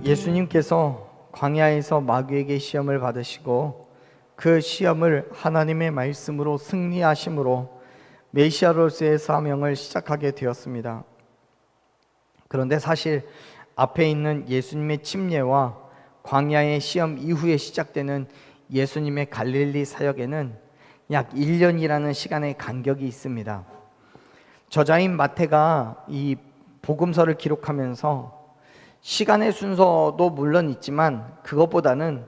예수님께서 광야에서 마귀에게 시험을 받으시고 그 시험을 하나님의 말씀으로 승리하심으로 메시아로서의 사명을 시작하게 되었습니다. 그런데 사실 앞에 있는 예수님의 침례와 광야의 시험 이후에 시작되는 예수님의 갈릴리 사역에는 약 1년이라는 시간의 간격이 있습니다. 저자인 마태가 이 복음서를 기록하면서 시간의 순서도 물론 있지만 그것보다는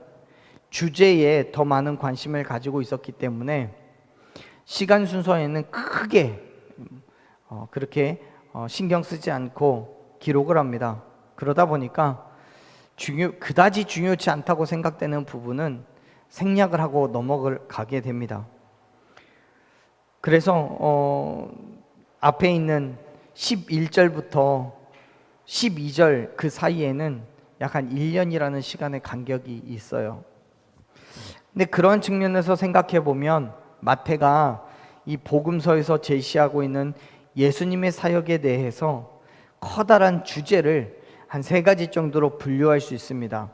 주제에 더 많은 관심을 가지고 있었기 때문에 시간 순서에는 크게 그렇게 신경 쓰지 않고 기록을 합니다. 그러다 보니까 그다지 중요치 않다고 생각되는 부분은 생략을 하고 넘어가게 됩니다. 그래서 앞에 있는 11절부터 12절 그 사이에는 약 한 1년이라는 시간의 간격이 있어요. 근데 그런 측면에서 생각해 보면 마태가 이 복음서에서 제시하고 있는 예수님의 사역에 대해서 커다란 주제를 한 3가지 정도로 분류할 수 있습니다.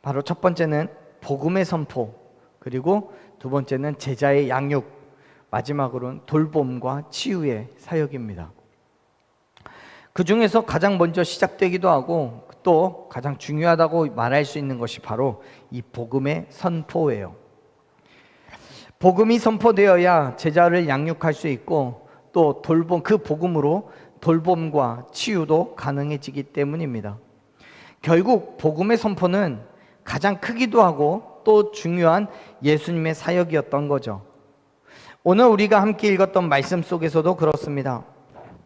바로 첫 번째는 복음의 선포, 그리고 두 번째는 제자의 양육, 마지막으로는 돌봄과 치유의 사역입니다. 그 중에서 가장 먼저 시작되기도 하고 또 가장 중요하다고 말할 수 있는 것이 바로 이 복음의 선포예요. 복음이 선포되어야 제자를 양육할 수 있고 또 그 복음으로 돌봄과 치유도 가능해지기 때문입니다. 결국 복음의 선포는 가장 크기도 하고 또 중요한 예수님의 사역이었던 거죠. 오늘 우리가 함께 읽었던 말씀 속에서도 그렇습니다.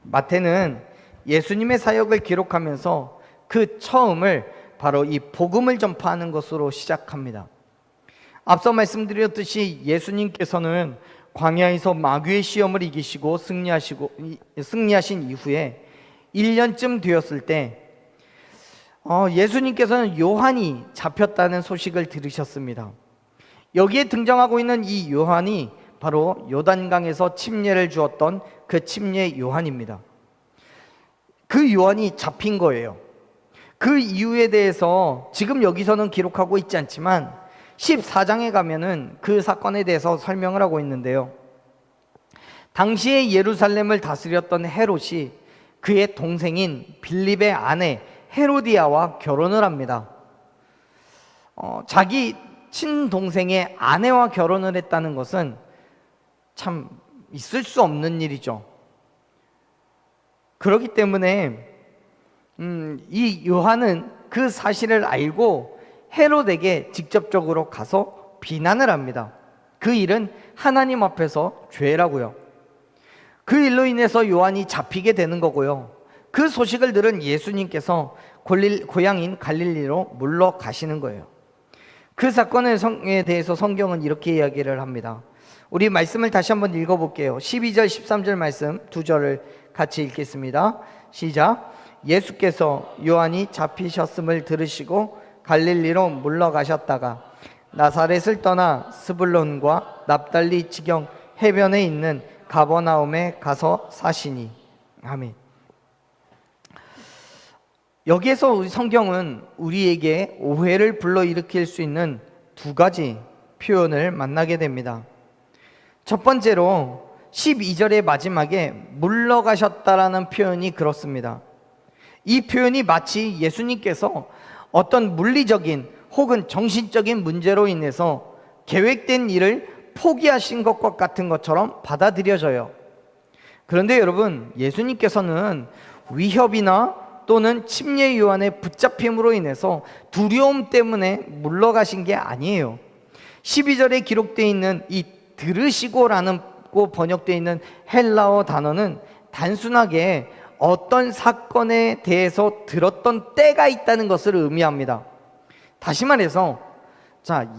마태는 예수님의 사역을 기록하면서 그 처음을 바로 이 복음을 전파하는 것으로 시작합니다. 앞서 말씀드렸듯이 예수님께서는 광야에서 마귀의 시험을 이기시고 승리하신 이후에 1년쯤 되었을 때 예수님께서는 요한이 잡혔다는 소식을 들으셨습니다. 여기에 등장하고 있는 이 요한이 바로 요단강에서 침례를 주었던 그 침례 요한입니다. 그 요한이 잡힌 거예요. 그 이유에 대해서 지금 여기서는 기록하고 있지 않지만 14장에 가면은 그 사건에 대해서 설명을 하고 있는데요. 당시에 예루살렘을 다스렸던 헤롯이 그의 동생인 빌립의 아내 헤로디아와 결혼을 합니다. 자기 친동생의 아내와 결혼을 했다는 것은 참 있을 수 없는 일이죠. 그렇기 때문에 이 요한은 그 사실을 알고 헤롯에게 직접적으로 가서 비난을 합니다. 그 일은 하나님 앞에서 죄라고요. 그 일로 인해서 요한이 잡히게 되는 거고요. 그 소식을 들은 예수님께서 고향인 갈릴리로 물러가시는 거예요. 그 사건에 대해서 성경은 이렇게 이야기를 합니다. 우리 말씀을 다시 한번 읽어볼게요. 12절 13절 말씀 2절을 같이 읽겠습니다. 시작. 예수께서 요한이 잡히셨음을 들으시고 갈릴리로 물러가셨다가 나사렛을 떠나 스불론과 납달리 지경 해변에 있는 가버나움에 가서 사시니. 아멘. 여기에서 우리 성경은 우리에게 오해를 불러일으킬 수 있는 2가지 표현을 만나게 됩니다. 첫 번째로 12절의 마지막에 물러가셨다라는 표현이 그렇습니다. 이 표현이 마치 예수님께서 어떤 물리적인 혹은 정신적인 문제로 인해서 계획된 일을 포기하신 것과 같은 것처럼 받아들여져요. 그런데 여러분, 예수님께서는 위협이나 또는 침례 요한의 붙잡힘으로 인해서 두려움 때문에 물러가신 게 아니에요. 12절에 기록되어 있는 이 들으시고라는 번역되어 있는 헬라어 단어는 단순하게 어떤 사건에 대해서 들었던 때가 있다는 것을 의미합니다. 다시 말해서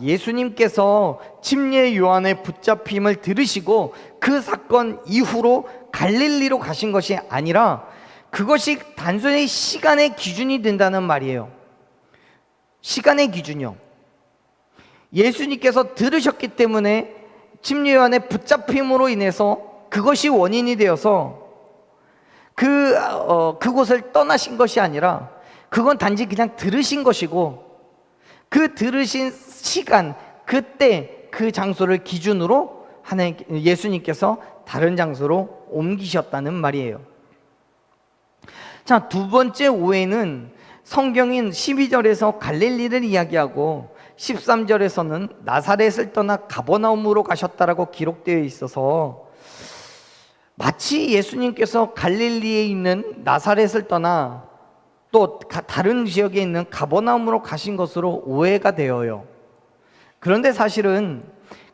예수님께서 침례 요한의 붙잡힘을 들으시고 그 사건 이후로 갈릴리로 가신 것이 아니라 그것이 단순히 시간의 기준이 된다는 말이에요. 시간의 기준이요. 예수님께서 들으셨기 때문에 침례 요한의 붙잡힘으로 인해서 그것이 원인이 되어서 그곳을 떠나신 것이 아니라 그건 단지 그냥 들으신 것이고, 그 들으신 시간, 그때 그 장소를 기준으로 예수님께서 다른 장소로 옮기셨다는 말이에요. 자, 두 번째 오해는 성경인 12절에서 갈릴리를 이야기하고 13절에서는 나사렛을 떠나 가버나움으로 가셨다라고 기록되어 있어서 마치 예수님께서 갈릴리에 있는 나사렛을 떠나 또 다른 지역에 있는 가버나움으로 가신 것으로 오해가 되어요. 그런데 사실은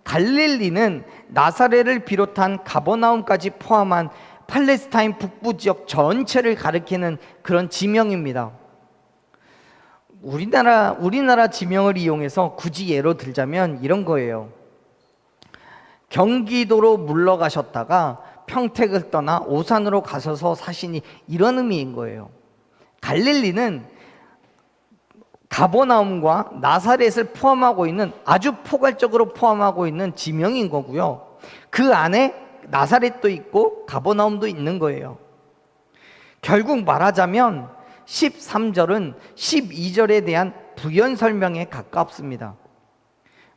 갈릴리는 나사렛을 비롯한 가버나움까지 포함한 팔레스타인 북부 지역 전체를 가리키는 그런 지명입니다. 우리나라 지명을 이용해서 굳이 예로 들자면 이런 거예요. 경기도로 물러가셨다가 평택을 떠나 오산으로 가셔서 사시니, 이런 의미인 거예요. 갈릴리는 가버나움과 나사렛을 포함하고 있는, 아주 포괄적으로 포함하고 있는 지명인 거고요. 그 안에 나사렛도 있고 가버나움도 있는 거예요. 결국 말하자면 13절은 12절에 대한 부연 설명에 가깝습니다.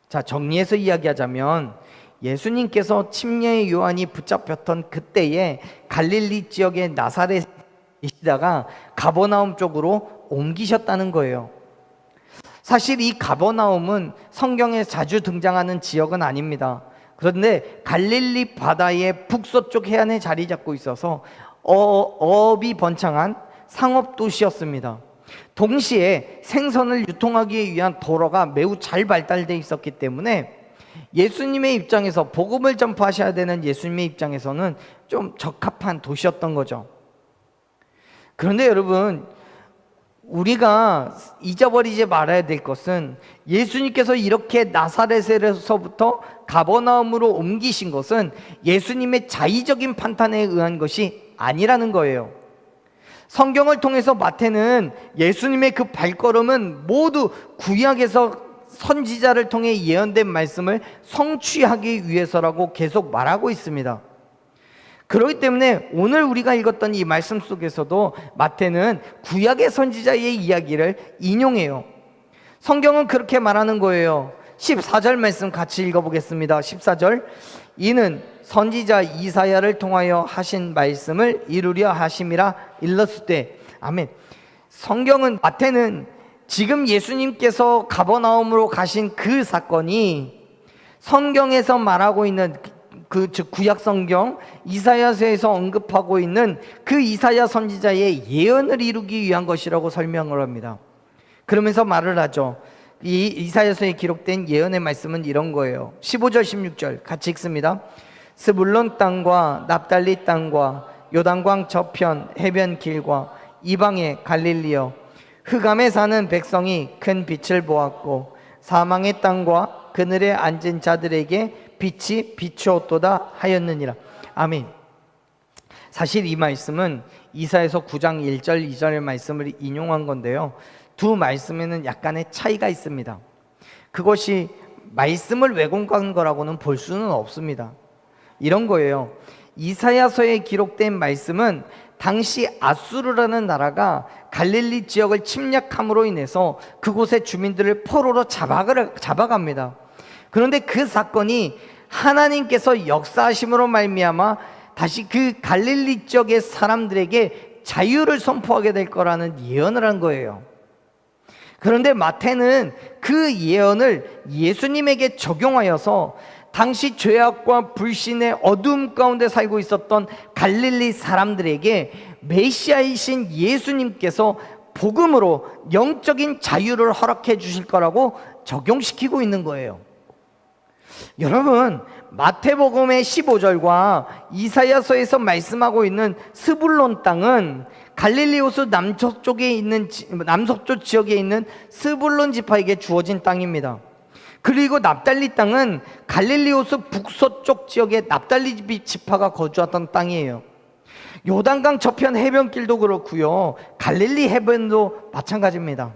자, 정리해서 이야기하자면 예수님께서 침례의 요한이 붙잡혔던 그때에 갈릴리 지역의 나사렛이시다가 가버나움 쪽으로 옮기셨다는 거예요. 사실 이 가버나움은 성경에 자주 등장하는 지역은 아닙니다. 그런데 갈릴리 바다의 북서쪽 해안에 자리 잡고 있어서 어업이 번창한 상업 도시였습니다. 동시에 생선을 유통하기 위한 도로가 매우 잘 발달되어 있었기 때문에 예수님의 입장에서, 복음을 전파하셔야 되는 예수님의 입장에서는 좀 적합한 도시였던 거죠. 그런데 여러분, 우리가 잊어버리지 말아야 될 것은 예수님께서 이렇게 나사렛에서부터 가버나움으로 옮기신 것은 예수님의 자의적인 판단에 의한 것이 아니라는 거예요. 성경을 통해서 마태는 예수님의 그 발걸음은 모두 구약에서 선지자를 통해 예언된 말씀을 성취하기 위해서라고 계속 말하고 있습니다. 그렇기 때문에 오늘 우리가 읽었던 이 말씀 속에서도 마태는 구약의 선지자의 이야기를 인용해요. 성경은 그렇게 말하는 거예요. 14절 말씀 같이 읽어보겠습니다. 14절, 이는 선지자 이사야를 통하여 하신 말씀을 이루려 하심이라 일렀을. 아멘. 성경은, 마태는 지금 예수님께서 가버나움으로 가신 그 사건이 성경에서 말하고 있는 즉 구약 성경 이사야서에서 언급하고 있는 그 이사야 선지자의 예언을 이루기 위한 것이라고 설명을 합니다. 그러면서 말을 하죠. 이 이사야서에 기록된 예언의 말씀은 이런 거예요. 15절 16절 같이 읽습니다. 스불론 땅과 납달리 땅과 요단강 저편 해변 길과 이방의 갈릴리여, 흑암에 사는 백성이 큰 빛을 보았고 사망의 땅과 그늘에 앉은 자들에게 빛이 비추었도다 하였느니라. 아멘. 사실 이 말씀은 이사야서 9장 1절 2절의 말씀을 인용한 건데요, 두 말씀에는 약간의 차이가 있습니다. 그것이 말씀을 왜곡한 거라고는 볼 수는 없습니다. 이런 거예요. 이사야서에 기록된 말씀은 당시 아수르라는 나라가 갈릴리 지역을 침략함으로 인해서 그곳의 주민들을 포로로 잡아갑니다. 그런데 그 사건이 하나님께서 역사하심으로 말미암아 다시 그 갈릴리 지역의 사람들에게 자유를 선포하게 될 거라는 예언을 한 거예요. 그런데 마태는 그 예언을 예수님에게 적용하여서 당시 죄악과 불신의 어두움 가운데 살고 있었던 갈릴리 사람들에게 메시아이신 예수님께서 복음으로 영적인 자유를 허락해 주실 거라고 적용시키고 있는 거예요. 여러분, 마태복음의 15절과 이사야서에서 말씀하고 있는 스불론 땅은 갈릴리 호수 남서쪽 지역에 있는 스불론 지파에게 주어진 땅입니다. 그리고 납달리 땅은 갈릴리 호수 북서쪽 지역에 납달리 지파가 거주했던 땅이에요. 요단강 저편 해변길도 그렇고요, 갈릴리 해변도 마찬가지입니다.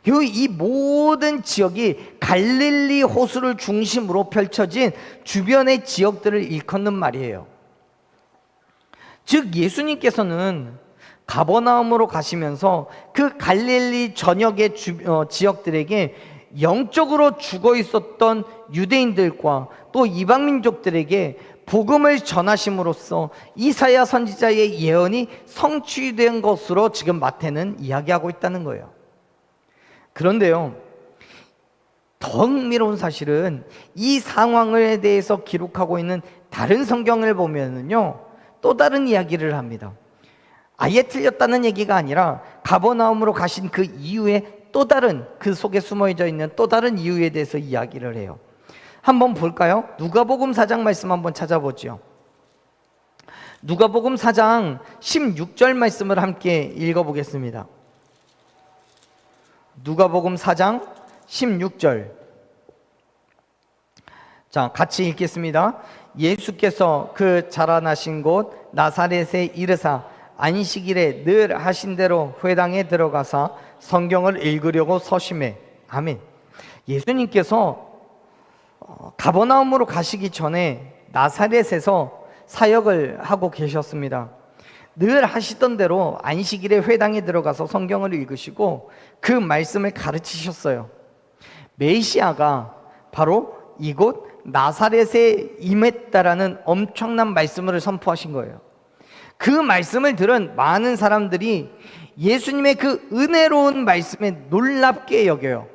이 모든 지역이 갈릴리 호수를 중심으로 펼쳐진 주변의 지역들을 일컫는 말이에요. 즉 예수님께서는 가버나움으로 가시면서 그 갈릴리 전역의 지역들에게 영적으로 죽어 있었던 유대인들과 또 이방 민족들에게 복음을 전하심으로써 이사야 선지자의 예언이 성취된 것으로 지금 마태는 이야기하고 있다는 거예요. 그런데요, 더 흥미로운 사실은 이 상황에 대해서 기록하고 있는 다른 성경을 보면은요, 또 다른 이야기를 합니다. 아예 틀렸다는 얘기가 아니라 가버나움으로 가신 그 이후에 또 다른, 그 속에 숨어져 있는 또 다른 이유에 대해서 이야기를 해요. 한번 볼까요? 누가복음 4장 말씀 한번 찾아보죠. 누가복음 4장 16절 말씀을 함께 읽어보겠습니다. 누가복음 4장 16절. 자, 같이 읽겠습니다. 예수께서 그 자라나신 곳 나사렛에 이르사 안식일에 늘 하신 대로 회당에 들어가사 성경을 읽으려고 서심해. 아멘. 예수님께서 가버나움으로 가시기 전에 나사렛에서 사역을 하고 계셨습니다. 늘 하시던 대로 안식일에 회당에 들어가서 성경을 읽으시고 그 말씀을 가르치셨어요. 메시아가 바로 이곳 나사렛에 임했다라는 엄청난 말씀을 선포하신 거예요. 그 말씀을 들은 많은 사람들이 예수님의 그 은혜로운 말씀에 놀랍게 여겨요.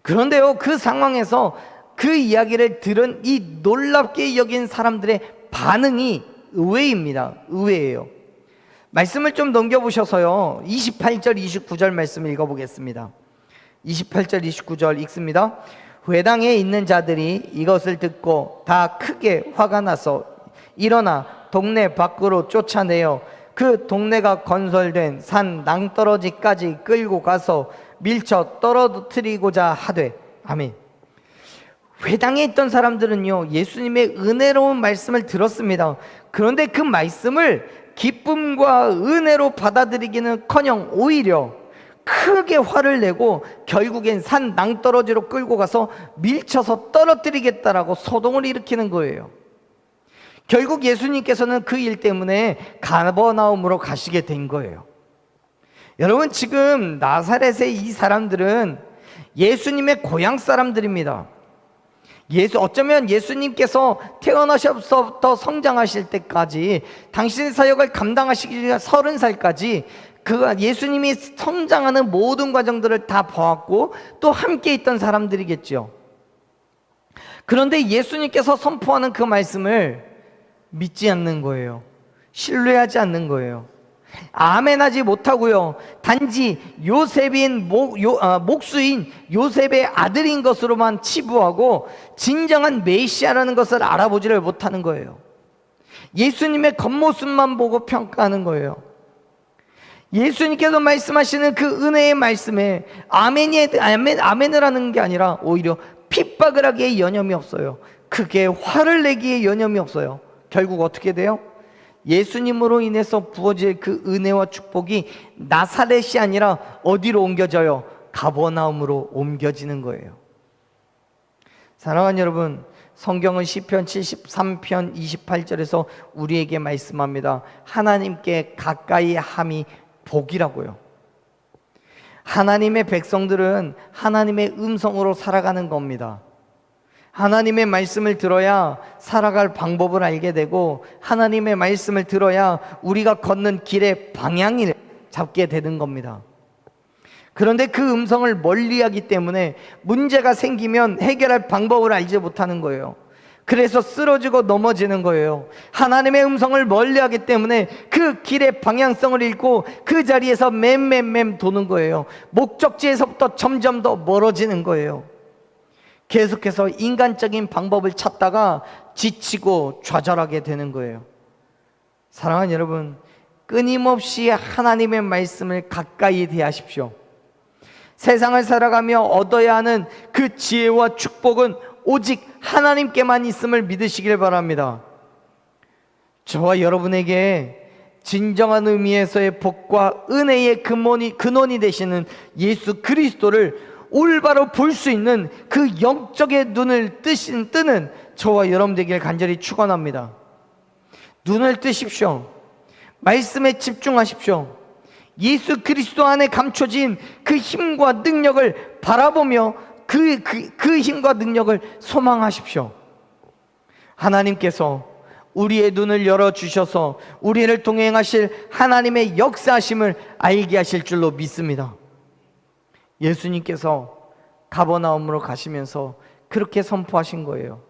그런데요, 그 상황에서 그 이야기를 들은 이 놀랍게 여긴 사람들의 반응이 의외입니다. 의외예요. 말씀을 좀 넘겨보셔서요, 28절 29절 말씀 읽어보겠습니다. 28절 29절 읽습니다. 회당에 있는 자들이 이것을 듣고 다 크게 화가 나서 일어나 동네 밖으로 쫓아내어 그 동네가 건설된 산 낭떠러지까지 끌고 가서 밀쳐 떨어뜨리고자 하되. 아멘. 회당에 있던 사람들은요, 예수님의 은혜로운 말씀을 들었습니다. 그런데 그 말씀을 기쁨과 은혜로 받아들이기는커녕 오히려 크게 화를 내고 결국엔 산 낭떠러지로 끌고 가서 밀쳐서 떨어뜨리겠다라고 소동을 일으키는 거예요. 결국 예수님께서는 그 일 때문에 가버나움으로 가시게 된 거예요. 여러분, 지금 나사렛의 이 사람들은 예수님의 고향 사람들입니다. 어쩌면 예수님께서 태어나셔서부터 성장하실 때까지, 당신의 사역을 감당하시기 30살까지 그 예수님이 성장하는 모든 과정들을 다 보았고 또 함께 있던 사람들이겠죠. 그런데 예수님께서 선포하는 그 말씀을 믿지 않는 거예요. 신뢰하지 않는 거예요. 아멘하지 못하고요, 단지 요셉인 목수인 요셉의 아들인 것으로만 치부하고 진정한 메시아라는 것을 알아보지를 못하는 거예요. 예수님의 겉모습만 보고 평가하는 거예요. 예수님께서 말씀하시는 그 은혜의 말씀에 아멘을 하는 게 아니라 오히려 핍박을 하기에 여념이 없어요. 크게 화를 내기에 여념이 없어요. 결국 어떻게 돼요? 예수님으로 인해서 부어질 그 은혜와 축복이 나사렛이 아니라 어디로 옮겨져요? 가버나움으로 옮겨지는 거예요. 사랑하는 여러분, 성경은 시편 73편 28절에서 우리에게 말씀합니다. 하나님께 가까이 함이 복이라고요. 하나님의 백성들은 하나님의 음성으로 살아가는 겁니다. 하나님의 말씀을 들어야 살아갈 방법을 알게 되고, 하나님의 말씀을 들어야 우리가 걷는 길의 방향을 잡게 되는 겁니다. 그런데 그 음성을 멀리하기 때문에 문제가 생기면 해결할 방법을 알지 못하는 거예요. 그래서 쓰러지고 넘어지는 거예요. 하나님의 음성을 멀리하기 때문에 그 길의 방향성을 잃고 그 자리에서 맴 도는 거예요. 목적지에서부터 점점 더 멀어지는 거예요. 계속해서 인간적인 방법을 찾다가 지치고 좌절하게 되는 거예요. 사랑하는 여러분, 끊임없이 하나님의 말씀을 가까이 대하십시오. 세상을 살아가며 얻어야 하는 그 지혜와 축복은 오직 하나님께만 있음을 믿으시길 바랍니다. 저와 여러분에게 진정한 의미에서의 복과 은혜의 근원이 되시는 예수 그리스도를 올바로 볼 수 있는 그 영적의 눈을 뜨는 저와 여러분 되기를 간절히 축원합니다. 눈을 뜨십시오. 말씀에 집중하십시오. 예수 그리스도 안에 감춰진 그 힘과 능력을 바라보며 그 힘과 능력을 소망하십시오. 하나님께서 우리의 눈을 열어주셔서 우리를 동행하실 하나님의 역사하심을 알게 하실 줄로 믿습니다. 예수님께서 가버나움으로 가시면서 그렇게 선포하신 거예요.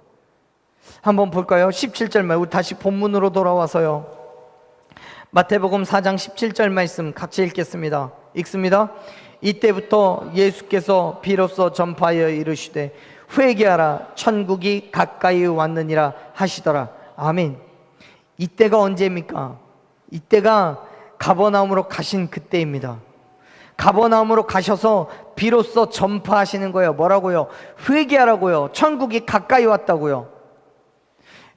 한번 볼까요? 17절 말고 다시 본문으로 돌아와서요. 마태복음 4장 17절 말씀 같이 읽겠습니다. 읽습니다. 이때부터 예수께서 비로소 전파하여 이르시되 회개하라 천국이 가까이 왔느니라 하시더라. 아멘. 이때가 언제입니까? 이때가 가버나움으로 가신 그때입니다. 가버나움으로 가셔서 비로소 전파하시는 거예요. 뭐라고요? 회개하라고요. 천국이 가까이 왔다고요.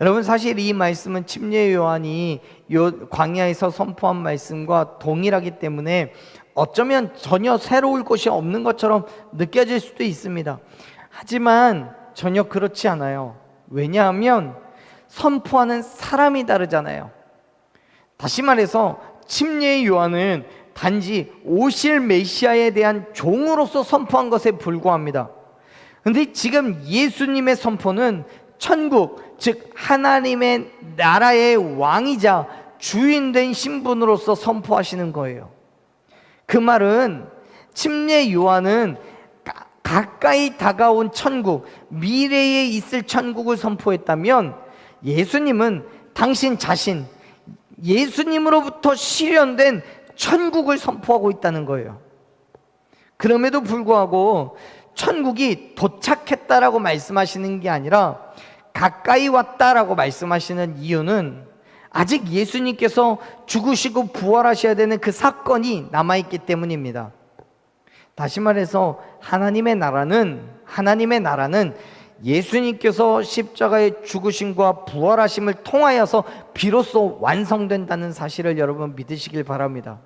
여러분, 사실 이 말씀은 침례 요한이 광야에서 선포한 말씀과 동일하기 때문에 어쩌면 전혀 새로울 것이 없는 것처럼 느껴질 수도 있습니다. 하지만 전혀 그렇지 않아요. 왜냐하면 선포하는 사람이 다르잖아요. 다시 말해서 침례 요한은 단지 오실 메시아에 대한 종으로서 선포한 것에 불과합니다. 그런데 지금 예수님의 선포는 천국, 즉 하나님의 나라의 왕이자 주인된 신분으로서 선포하시는 거예요. 그 말은 침례 요한은 가까이 다가온 천국, 미래에 있을 천국을 선포했다면 예수님은 당신 자신, 예수님으로부터 실현된 천국을 선포하고 있다는 거예요. 그럼에도 불구하고 천국이 도착했다라고 말씀하시는 게 아니라 가까이 왔다라고 말씀하시는 이유는 아직 예수님께서 죽으시고 부활하셔야 되는 그 사건이 남아있기 때문입니다. 다시 말해서 하나님의 나라는 예수님께서 십자가의 죽으심과 부활하심을 통하여서 비로소 완성된다는 사실을 여러분 믿으시길 바랍니다.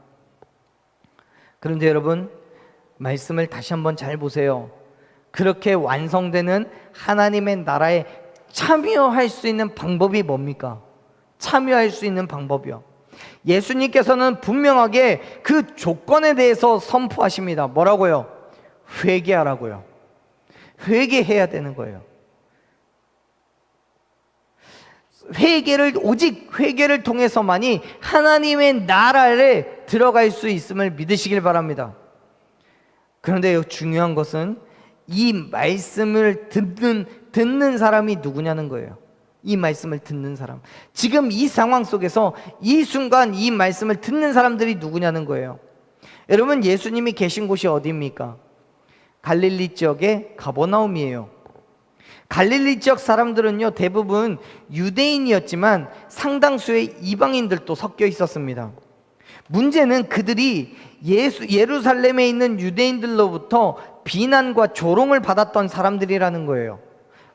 그런데 여러분, 말씀을 다시 한번 잘 보세요. 그렇게 완성되는 하나님의 나라에 참여할 수 있는 방법이 뭡니까? 참여할 수 있는 방법이요. 예수님께서는 분명하게 그 조건에 대해서 선포하십니다. 뭐라고요? 회개하라고요. 회개해야 되는 거예요. 오직 회개를 통해서만이 하나님의 나라에 들어갈 수 있음을 믿으시길 바랍니다. 그런데 중요한 것은 이 말씀을 듣는 사람이 누구냐는 거예요. 이 말씀을 듣는 사람, 지금 이 상황 속에서 이 순간 이 말씀을 듣는 사람들이 누구냐는 거예요. 여러분, 예수님이 계신 곳이 어디입니까? 갈릴리 지역의 가버나움이에요. 갈릴리 지역 사람들은요, 대부분 유대인이었지만 상당수의 이방인들도 섞여 있었습니다. 문제는 그들이 예루살렘에 있는 유대인들로부터 비난과 조롱을 받았던 사람들이라는 거예요.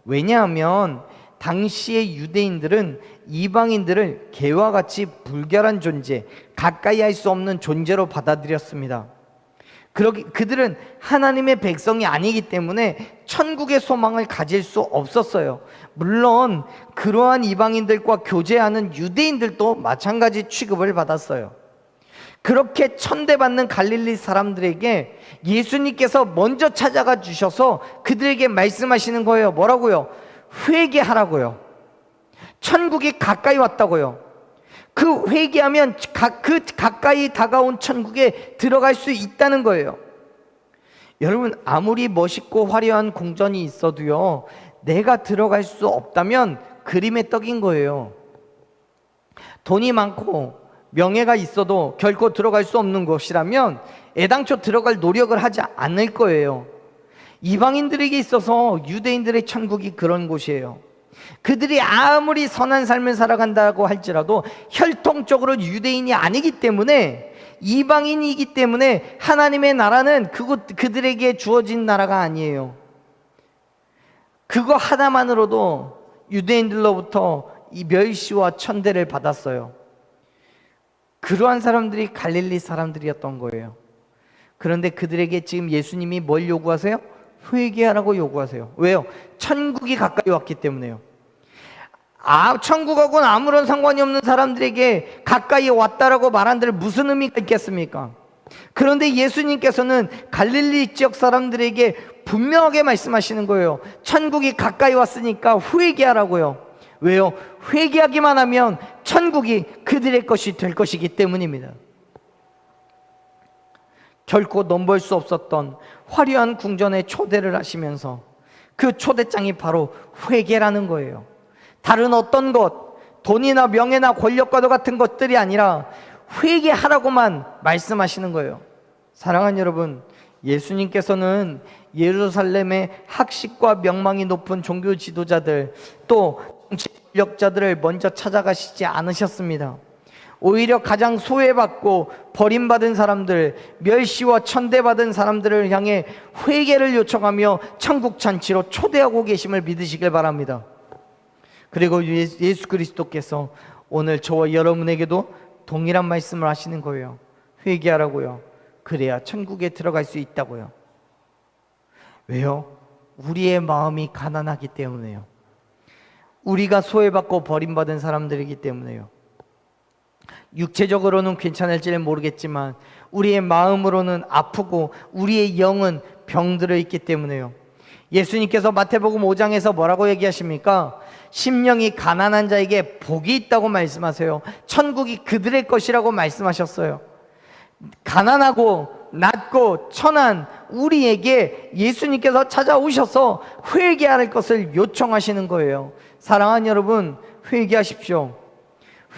왜냐하면 당시의 유대인들은 이방인들을 개와 같이 불결한 존재, 가까이 할 수 없는 존재로 받아들였습니다. 그들은 하나님의 백성이 아니기 때문에 천국의 소망을 가질 수 없었어요. 물론 그러한 이방인들과 교제하는 유대인들도 마찬가지 취급을 받았어요. 그렇게 천대받는 갈릴리 사람들에게 예수님께서 먼저 찾아가 주셔서 그들에게 말씀하시는 거예요. 뭐라고요? 회개하라고요. 천국이 가까이 왔다고요. 그 회개하면 그 가까이 다가온 천국에 들어갈 수 있다는 거예요. 여러분, 아무리 멋있고 화려한 궁전이 있어도요, 내가 들어갈 수 없다면 그림의 떡인 거예요. 돈이 많고 명예가 있어도 결코 들어갈 수 없는 곳이라면 애당초 들어갈 노력을 하지 않을 거예요. 이방인들에게 있어서 유대인들의 천국이 그런 곳이에요. 그들이 아무리 선한 삶을 살아간다고 할지라도 혈통적으로 유대인이 아니기 때문에, 이방인이기 때문에 하나님의 나라는 그들에게 주어진 나라가 아니에요. 그거 하나만으로도 유대인들로부터 이 멸시와 천대를 받았어요. 그러한 사람들이 갈릴리 사람들이었던 거예요. 그런데 그들에게 지금 예수님이 뭘 요구하세요? 회개하라고 요구하세요. 왜요? 천국이 가까이 왔기 때문에요. 천국하고는 아무런 상관이 없는 사람들에게 가까이 왔다라고 말한들 무슨 의미가 있겠습니까? 그런데 예수님께서는 갈릴리 지역 사람들에게 분명하게 말씀하시는 거예요. 천국이 가까이 왔으니까 회개하라고요. 왜요? 회개하기만 하면 천국이 그들의 것이 될 것이기 때문입니다. 결코 넘볼 수 없었던 화려한 궁전에 초대를 하시면서 그 초대장이 바로 회개라는 거예요. 다른 어떤 것, 돈이나 명예나 권력과도 같은 것들이 아니라 회개하라고만 말씀하시는 거예요. 사랑하는 여러분, 예수님께서는 예루살렘의 학식과 명망이 높은 종교 지도자들, 또 정치 권력자들을 먼저 찾아가시지 않으셨습니다. 오히려 가장 소외받고 버림받은 사람들, 멸시와 천대받은 사람들을 향해 회개를 요청하며 천국 잔치로 초대하고 계심을 믿으시길 바랍니다. 그리고 예수 그리스도께서 오늘 저와 여러분에게도 동일한 말씀을 하시는 거예요. 회개하라고요. 그래야 천국에 들어갈 수 있다고요. 왜요? 우리의 마음이 가난하기 때문에요. 우리가 소외받고 버림받은 사람들이기 때문에요. 육체적으로는 괜찮을지는 모르겠지만 우리의 마음으로는 아프고 우리의 영은 병들어 있기 때문에요. 예수님께서 마태복음 5장에서 뭐라고 얘기하십니까? 심령이 가난한 자에게 복이 있다고 말씀하세요. 천국이 그들의 것이라고 말씀하셨어요. 가난하고 낮고 천한 우리에게 예수님께서 찾아오셔서 회개할 것을 요청하시는 거예요. 사랑하는 여러분, 회개하십시오.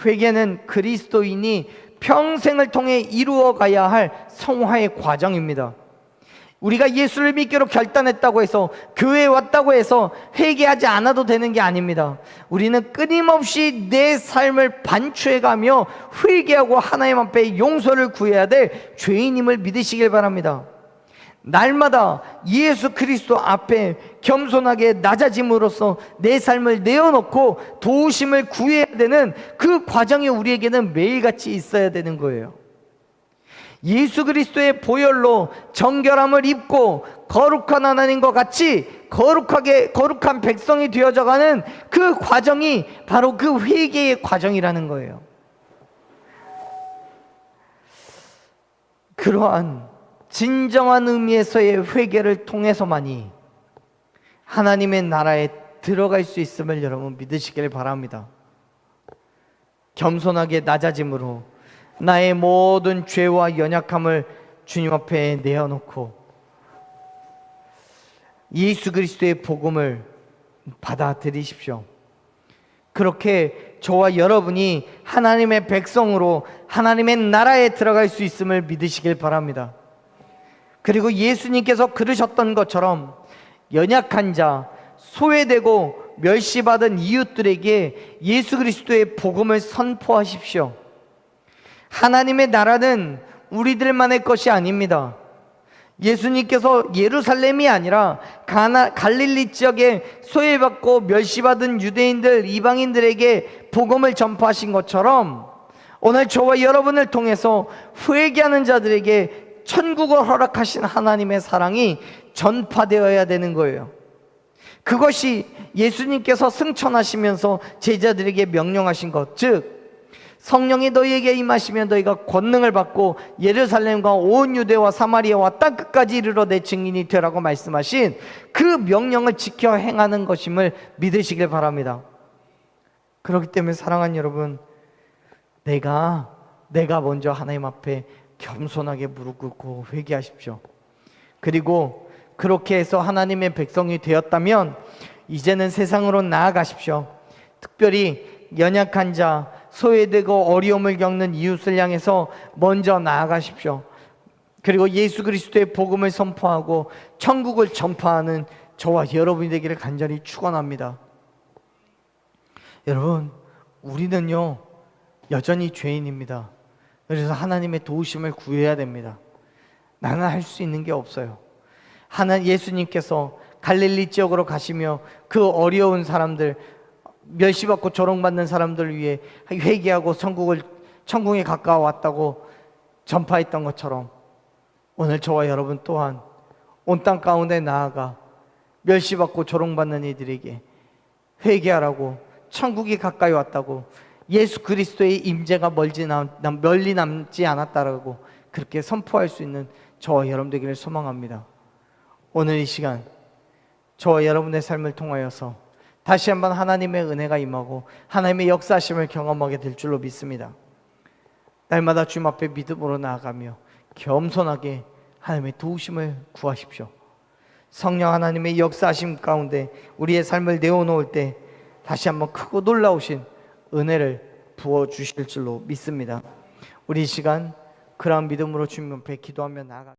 회개는 그리스도인이 평생을 통해 이루어가야 할 성화의 과정입니다. 우리가 예수를 믿기로 결단했다고 해서, 교회에 왔다고 해서 회개하지 않아도 되는 게 아닙니다. 우리는 끊임없이 내 삶을 반추해가며 회개하고 하나님 앞에 용서를 구해야 될 죄인임을 믿으시길 바랍니다. 날마다 예수 그리스도 앞에 겸손하게 낮아짐으로써 내 삶을 내어놓고 도우심을 구해야 되는 그 과정이 우리에게는 매일같이 있어야 되는 거예요. 예수 그리스도의 보혈로 정결함을 입고 거룩한 하나님과 같이 거룩한 백성이 되어져가는 그 과정이 바로 그 회개의 과정이라는 거예요. 그러한 진정한 의미에서의 회개를 통해서만이 하나님의 나라에 들어갈 수 있음을 여러분 믿으시길 바랍니다. 겸손하게 낮아짐으로 나의 모든 죄와 연약함을 주님 앞에 내어놓고 예수 그리스도의 복음을 받아들이십시오. 그렇게 저와 여러분이 하나님의 백성으로 하나님의 나라에 들어갈 수 있음을 믿으시길 바랍니다. 그리고 예수님께서 그러셨던 것처럼 연약한 자, 소외되고 멸시받은 이웃들에게 예수 그리스도의 복음을 선포하십시오. 하나님의 나라는 우리들만의 것이 아닙니다. 예수님께서 예루살렘이 아니라 갈릴리 지역에 소외받고 멸시받은 유대인들, 이방인들에게 복음을 전파하신 것처럼 오늘 저와 여러분을 통해서 회개하는 자들에게 천국을 허락하신 하나님의 사랑이 전파되어야 되는 거예요. 그것이 예수님께서 승천하시면서 제자들에게 명령하신 것, 즉 성령이 너희에게 임하시면 너희가 권능을 받고 예루살렘과 온 유대와 사마리아와 땅 끝까지 이르러 내 증인이 되라고 말씀하신 그 명령을 지켜 행하는 것임을 믿으시길 바랍니다. 그렇기 때문에 사랑하는 여러분, 내가 먼저 하나님 앞에 겸손하게 무릎 꿇고 회개하십시오. 그리고 그렇게 해서 하나님의 백성이 되었다면 이제는 세상으로 나아가십시오. 특별히 연약한 자, 소외되고 어려움을 겪는 이웃을 향해서 먼저 나아가십시오. 그리고 예수 그리스도의 복음을 선포하고 천국을 전파하는 저와 여러분이 되기를 간절히 축원합니다. 여러분, 우리는요 여전히 죄인입니다. 그래서 하나님의 도우심을 구해야 됩니다. 나는 할 수 있는 게 없어요. 예수님께서 갈릴리 지역으로 가시며 그 어려운 사람들, 멸시받고 조롱받는 사람들을 위해 회개하고 천국에 가까워왔다고 전파했던 것처럼 오늘 저와 여러분 또한 온 땅 가운데 나아가 멸시받고 조롱받는 이들에게 회개하라고, 천국이 가까이 왔다고, 예수 그리스도의 임재가 멀리 남지 않았다라고 그렇게 선포할 수 있는 저와 여러분 되기를 소망합니다. 오늘 이 시간 저와 여러분의 삶을 통하여서 다시 한번 하나님의 은혜가 임하고 하나님의 역사하심을 경험하게 될 줄로 믿습니다. 날마다 주님 앞에 믿음으로 나아가며 겸손하게 하나님의 도우심을 구하십시오. 성령 하나님의 역사하심 가운데 우리의 삶을 내어놓을 때 다시 한번 크고 놀라우신 은혜를 부어주실 줄로 믿습니다. 우리 이 시간 그러한 믿음으로 주님 앞에 기도하며 나아가